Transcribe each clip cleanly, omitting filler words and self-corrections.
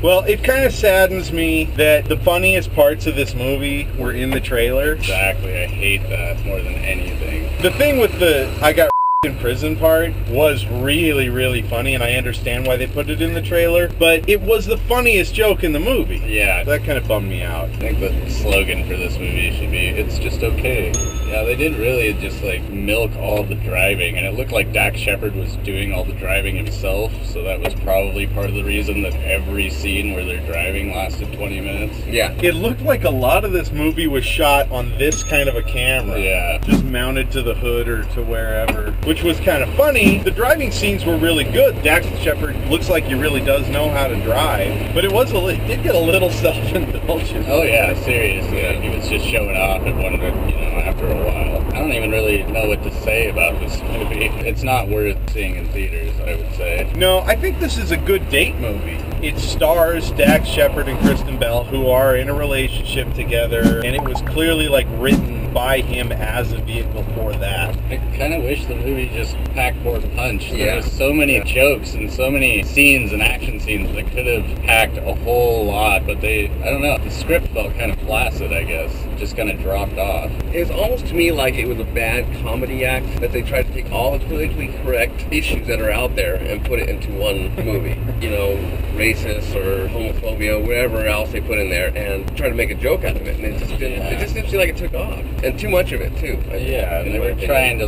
Well, it kind of saddens me that the funniest parts of this movie were in the trailer. Exactly, I hate that more than anything. The thing with the I got in prison part was really, really funny, and I understand why they put it in the trailer, but it was the funniest joke in the movie. Yeah. That kind of bummed me out. I think the slogan for this movie should be, "It's just okay." Yeah, they didn't really just like milk all the driving, and it looked like Dax Shepard was doing all the driving himself, so that was probably part of the reason that every scene where they're driving lasted 20 minutes. Yeah. It looked like a lot of this movie was shot on this kind of a camera. Yeah. Just mounted to the hood or to wherever, which was kind of funny. The driving scenes were really good. Dax Shepard looks like he really does know how to drive, but it did get a little self-indulgent. Oh yeah, seriously. He was just showing off at one, after a while. I don't even really know what to say about this movie. It's not worth seeing in theaters, I would say. No, I think this is a good date movie. It stars Dax Shepard and Kristen Bell, who are in a relationship together, and it was clearly like written by him as a vehicle for that. I kind of wish the movie just packed more punch. There was so many jokes and so many scenes and action scenes that could have packed a whole lot, but I don't know, the script felt kind of flaccid, I guess. Just kind of dropped off. It was almost to me like it was a bad comedy act, that they tried to take all the politically correct issues that are out there and put it into one movie. Racist or homophobia, whatever else they put in there, and try to make a joke out of it. And it just didn't seem like it took off. And too much of it, too. And they were trying to,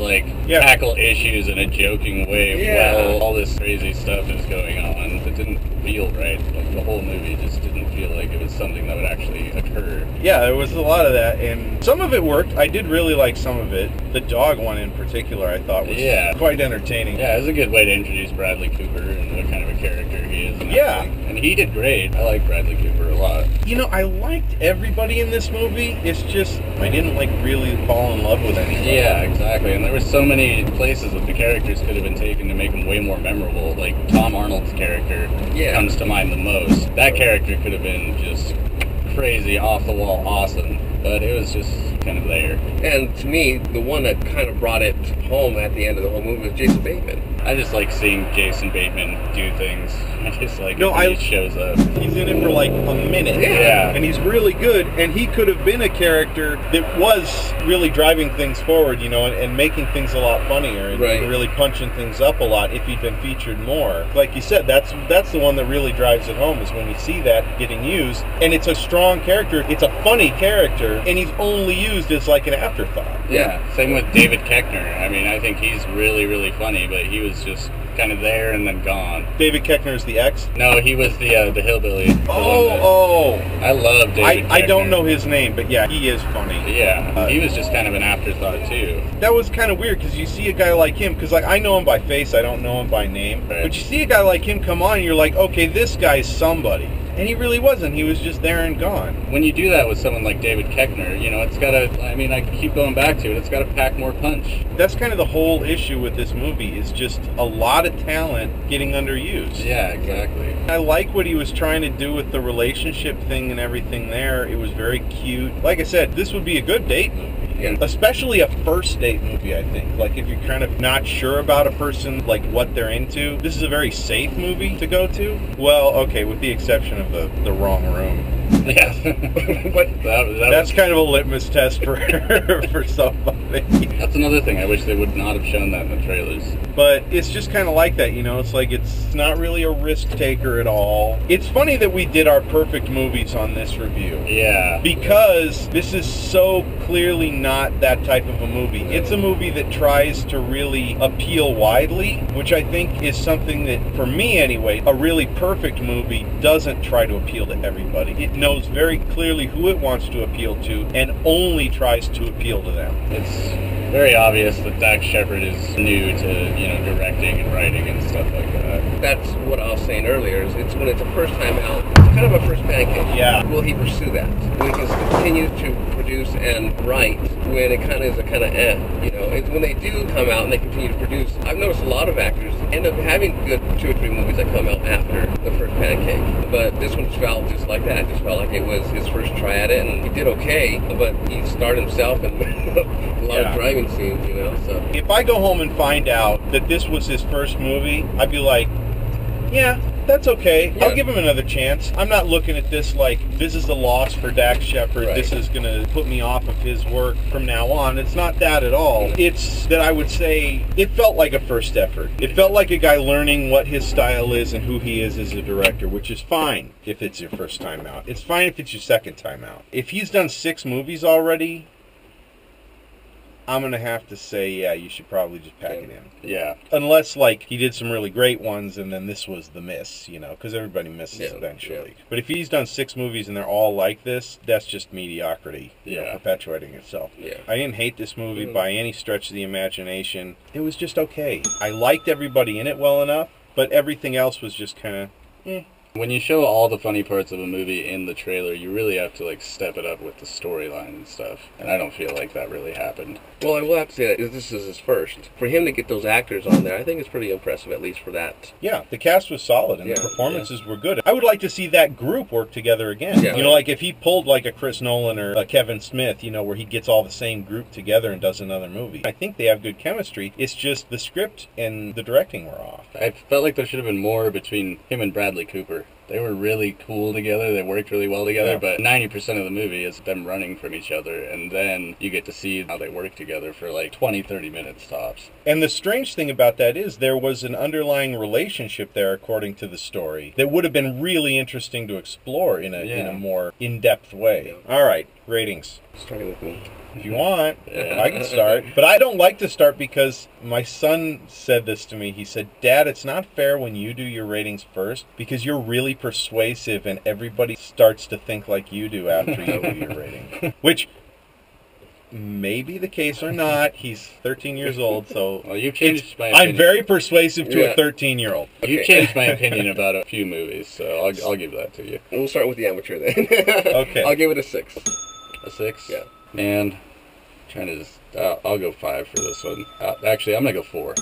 tackle issues in a joking way while all this crazy stuff is going on. It didn't feel right. Like, the whole movie just didn't feel like it was something that would actually occur. Yeah, there was a lot of that, and some of it worked. I did really like some of it. The dog one in particular, I thought was quite entertaining. Yeah, it was a good way to introduce Bradley Cooper and what kind of a character he is. And he did great. I like Bradley Cooper a lot. I liked everybody in this movie. It's just, I didn't really fall in love with anybody. Yeah, exactly. And there were so many places that the characters could have been taken to make them way more memorable. Like Tom Arnold's character comes to mind the most. That character could have been just crazy, off-the-wall awesome. But it was just kind of there. And to me, the one that kind of brought it home at the end of the whole movie was Jason Bateman. I just like seeing Jason Bateman do things. I just like when he shows up. He's in it for like a minute. Yeah. And he's really good. And he could have been a character that was really driving things forward, and making things a lot funnier and really punching things up a lot if he'd been featured more. Like you said, that's the one that really drives it home, is when you see that getting used. And it's a strong character. It's a funny character. And he's only used as like an afterthought. Yeah. Same with David Koechner. I mean, I think he's really, really funny, but he was just kind of there and then gone. David Koechner is the ex? No, he was the hillbilly. I love David Koechner. I don't know his name, but yeah, he is funny. Yeah, he was just kind of an afterthought too. That was kind of weird, because you see a guy like him, because I know him by face, I don't know him by name, but you see a guy like him come on and you're like, okay, this guy's somebody. And he really wasn't. He was just there and gone. When you do that with someone like David Koechner, it's got to, I keep going back to it, it's got to pack more punch. That's kind of the whole issue with this movie, is just a lot of talent getting underused. Yeah, exactly. I like what he was trying to do with the relationship thing and everything there. It was very cute. Like I said, this would be a good date movie. Yeah. Especially a first date movie, I think. Like, if you're kind of not sure about a person, like what they're into, this is a very safe movie to go to. Well, okay, with the exception of the wrong room. Yeah. But that's kind of a litmus test for somebody. That's another thing. I wish they would not have shown that in the trailers. But it's just kind of like that, It's like it's not really a risk taker at all. It's funny that we did our perfect movies on this review. Yeah. Because this is so clearly not that type of a movie. It's a movie that tries to really appeal widely, which I think is something that, for me anyway, a really perfect movie doesn't try to appeal to everybody. It knows very clearly who it wants to appeal to and only tries to appeal to them. It's very obvious that Dax Shepard is new to, directing and writing and stuff like that. That's what I was saying earlier, is it's when it's a first time out, it's kind of a first pancake. Yeah. Will he pursue that? Will he just continue to produce and write when it kind of is a kind of It's when they do come out and they continue to produce. I've noticed a lot of actors end up having good 2 or 3 movies that come out after the first pancake. But this one felt just like that. It just felt like it was his first try at it, and he did okay, but he starred himself in a lot of driving scenes, So if I go home and find out that this was his first movie, I'd be like, yeah, that's okay. Yeah. I'll give him another chance. I'm not looking at this like, this is a loss for Dax Shepard. Right. This is going to put me off of his work from now on. It's not that at all. It's that I would say it felt like a first effort. It felt like a guy learning what his style is and who he is as a director, which is fine if it's your first time out. It's fine if it's your second time out. If he's done 6 movies already, I'm going to have to say, yeah, you should probably just pack it in. Yeah. Unless, like, he did some really great ones and then this was the miss, you know, because everybody misses eventually. Yeah. But if he's done 6 movies and they're all like this, that's just mediocrity, you know, Yeah. perpetuating itself. Yeah. I didn't hate this movie by any stretch of the imagination. It was just okay. I liked everybody in it well enough, but everything else was just kind of, When you show all the funny parts of a movie in the trailer, you really have to like step it up with the storyline and stuff. And I don't feel like that really happened. Well, I will have to say that this is his first. For him to get those actors on there, I think it's pretty impressive, at least for that. yeah, the cast was solid and Yeah, the performances were good. I would like to see that group work together again. Yeah. You know, like if he pulled like a Chris Nolan or a Kevin Smith, you know, where he gets all the same group together and does another movie. I think they have good chemistry. It's just the script and the directing were off. I felt like there should have been more between him and Bradley Cooper. They were really cool together. They worked really well together, Yeah. but 90% of the movie is them running from each other, and then you get to see how they work together for like 20, 30 minutes tops. And the strange thing about that is there was an underlying relationship there, according to the story, that would have been really interesting to explore in a more in-depth way. All right, ratings. Starting with me. If you want, I can start. But I don't like to start because my son said this to me. He said, Dad, it's not fair when you do your ratings first because you're really persuasive and everybody starts to think like you do after you do your rating. Which may be the case or not. He's 13 years old, so Well, you've changed my opinion. I'm very persuasive to Yeah. a 13-year-old. You've changed my opinion about a few movies, so I'll give that to you. And we'll start with the amateur then. Okay. I'll give it a 6. A 6? Yeah. And trying to just, I'll go 5 for this one. Actually, I'm gonna go 4.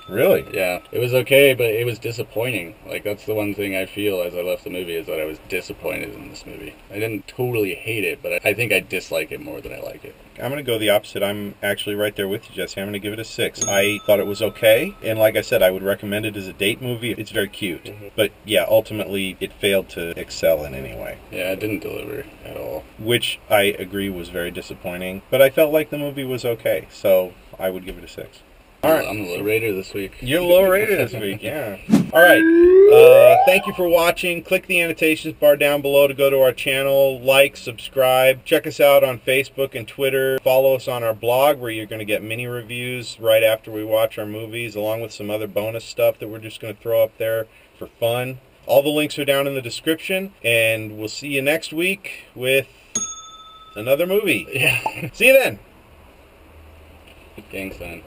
Really? Yeah, it was okay, but it was disappointing. Like, that's the one thing I feel as I left the movie, is that I was disappointed in this movie. I didn't totally hate it, but I think I dislike it more than I like it. I'm going to go the opposite. I'm actually right there with you, Jesse. I'm going to give it a 6. I thought it was okay, and like I said, I would recommend it as a date movie. It's very cute. But yeah, ultimately, it failed to excel in any way. Yeah, it didn't deliver at all. Which I agree was very disappointing. But I felt like the movie was okay, so I would give it a 6. All right. I'm a low rater this week. You're low rated this week, yeah. All right. Thank you for watching. Click the annotations bar down below to go to our channel. Like, subscribe. Check us out on Facebook and Twitter. Follow us on our blog where you're going to get mini reviews right after we watch our movies, along with some other bonus stuff that we're just going to throw up there for fun. All the links are down in the description, and we'll see you next week with another movie. Yeah. See you then. Gang sign.